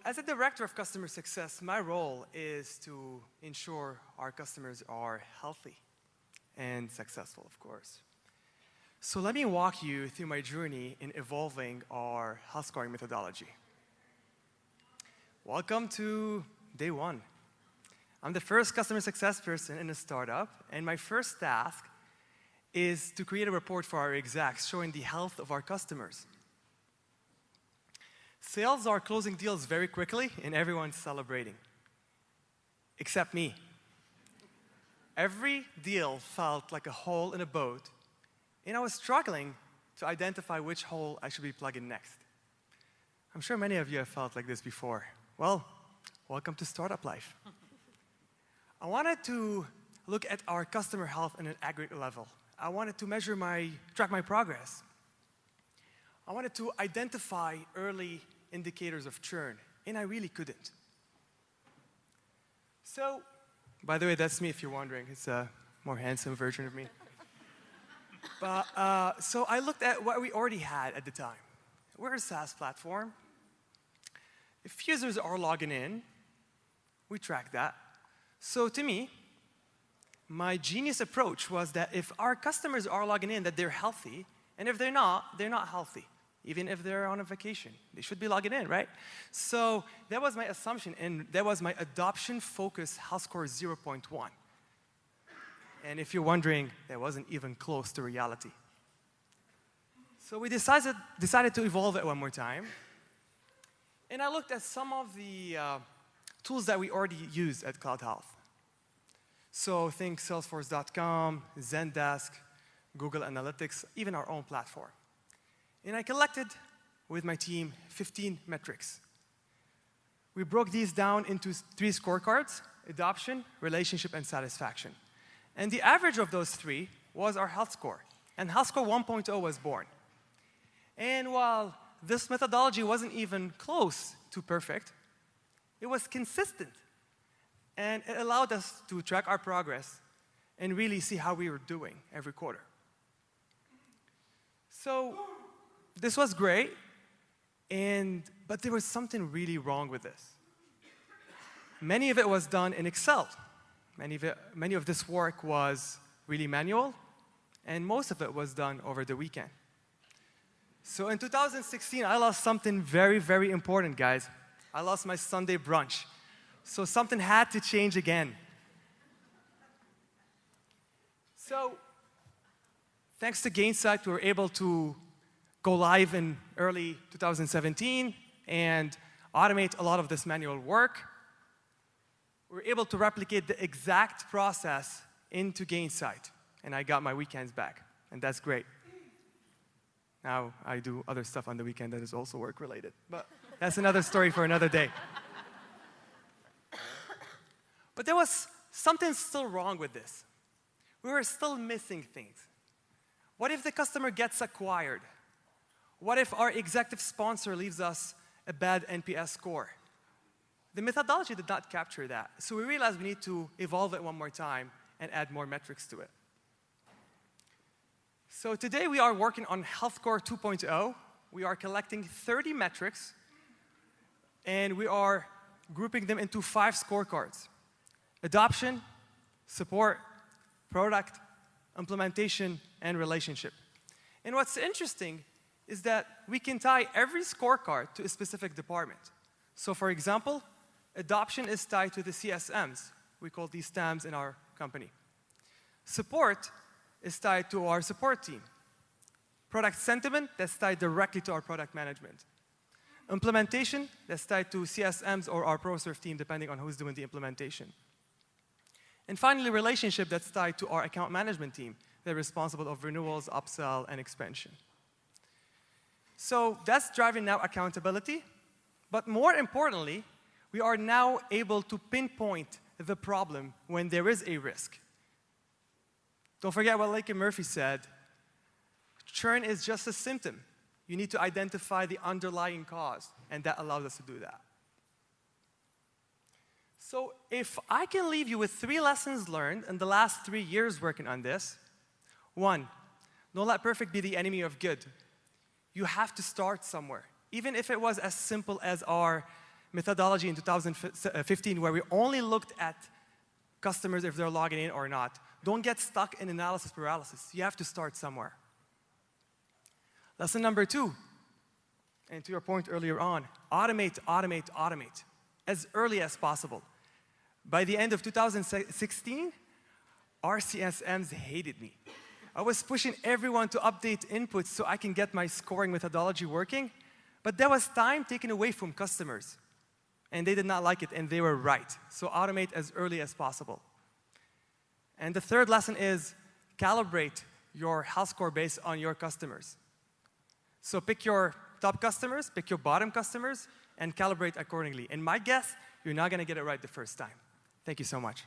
as a director of customer success, my role is to ensure our customers are healthy and successful, of course. So let me walk you through my journey in evolving our health scoring methodology. Welcome to day one. I'm the first customer success person in a startup, and my first task is to create a report for our execs showing the health of our customers. Sales are closing deals very quickly, and everyone's celebrating, except me. Every deal felt like a hole in a boat, and I was struggling to identify which hole I should be plugging next. I'm sure many of you have felt like this before. Well, welcome to startup life. I wanted to look at our customer health on an aggregate level. I wanted to track my progress. I wanted to identify early indicators of churn, and I really couldn't. So, by the way, that's me if you're wondering. It's a more handsome version of me. So I looked at what we already had at the time. We're a SaaS platform. If users are logging in, we track that. So to me, my genius approach was that if our customers are logging in, that they're healthy, and if they're not healthy. Even if they're on a vacation, they should be logging in, right? So that was my assumption, and that was my adoption-focused Healthscore 0.1. And if you're wondering, that wasn't even close to reality. So we decided to evolve it one more time. And I looked at some of the tools that we already use at Cloud Health. So think Salesforce.com, Zendesk, Google Analytics, even our own platform. And I collected, with my team, 15 metrics. We broke these down into 3 scorecards: adoption, relationship, and satisfaction. And the average of those 3 was our health score. And Healthscore 1.0 was born. And while this methodology wasn't even close to perfect, it was consistent. And it allowed us to track our progress and really see how we were doing every quarter. So this was great, but there was something really wrong with this. Many of it was done in Excel. Many of this work was really manual, and most of it was done over the weekend. So in 2016, I lost something very, very important, guys. I lost my Sunday brunch. So something had to change again. So thanks to Gainsight, we were able to go live in early 2017 and automate a lot of this manual work. We were able to replicate the exact process into Gainsight, and I got my weekends back, and that's great. Now I do other stuff on the weekend that is also work-related, but that's another story for another day. But there was something still wrong with this. We were still missing things. What if the customer gets acquired? What if our executive sponsor leaves us a bad NPS score? The methodology did not capture that. So we realized we need to evolve it one more time and add more metrics to it. So today we are working on Healthscore 2.0. We are collecting 30 metrics, and we are grouping them into 5 scorecards: adoption, support, product, implementation, and relationship. And what's interesting is that we can tie every scorecard to a specific department. So for example, adoption is tied to the CSMs. We call these TAMs in our company. Support is tied to our support team. Product sentiment, that's tied directly to our product management. Implementation, that's tied to CSMs or our ProServe team, depending on who's doing the implementation. And finally, relationship, that's tied to our account management team. They're responsible of renewals, upsell, and expansion. So that's driving now accountability. But more importantly, we are now able to pinpoint the problem when there is a risk. Don't forget what Lake and Murphy said. Churn is just a symptom. You need to identify the underlying cause, and that allows us to do that. So if I can leave you with 3 lessons learned in the last 3 years working on this. 1, don't let perfect be the enemy of good. You have to start somewhere. Even if it was as simple as our methodology in 2015 where we only looked at customers if they're logging in or not. Don't get stuck in analysis paralysis. You have to start somewhere. Lesson number 2, and to your point earlier on, automate, automate, automate as early as possible. By the end of 2016, RCSMs hated me. I was pushing everyone to update inputs so I can get my scoring methodology working, but there was time taken away from customers. And they did not like it, and they were right. So automate as early as possible. And the third lesson is calibrate your health score based on your customers. So pick your top customers, pick your bottom customers, and calibrate accordingly. And my guess, you're not going to get it right the first time. Thank you so much.